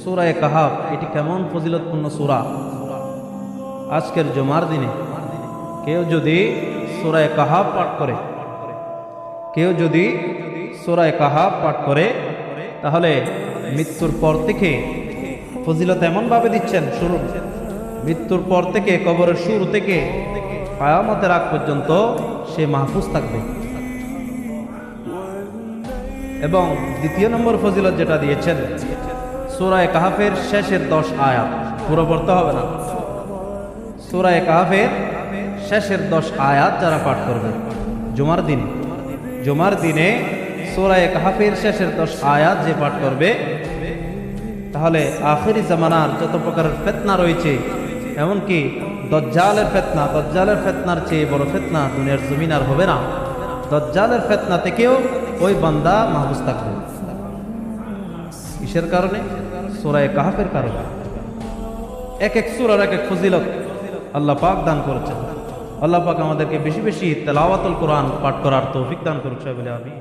সূরা কাহাফ এটি কেমন ফজিলতপূর্ণ সূরা। আজকের জুমার দিনে কেউ যদি সূরা কাহাফ পাঠ করে, তাহলে মৃত্যুর পর থেকে ফজিলত এমনভাবে দিচ্ছেন, শুরু মৃত্যুর পর থেকে, কবরের শুরু থেকে কিয়ামতের আগ পর্যন্ত সে মাহফুজ থাকবে। এবং দ্বিতীয় নম্বর ফজিলত যেটা দিয়েছেন, সূরা কাহাফের শেষের 10 আয়াত, পুরো পড়তে হবে না, সূরা কাহাফের শেষের 10 আয়াত যারা পাঠ করবে জুমার দিনে সূরা কাহাফের শেষের 10 আয়াত যে পাঠ করবে, তাহলে আখিরি জামানার যত প্রকারের ফিতনা রয়েছে, এমনকি দাজ্জালের ফিতনার চেয়ে বড় ফিতনা দুনিয়ার জমিন আর হবে না। দাজ্জালের ফিতনা থেকেও ওই বান্দা মাহফুজ থাকবে। কিসের কারণে? সূরা কাহাফের কারণে। এক এক সূরার এক এক ফজিলত আল্লাহ পাক দান করেছেন। আল্লাহ পাক আমাদেরকে বেশি বেশি তেলাওয়াতুল কোরআন পাঠ করার তৌফিক দান করুন। সবাই বলে আমিন।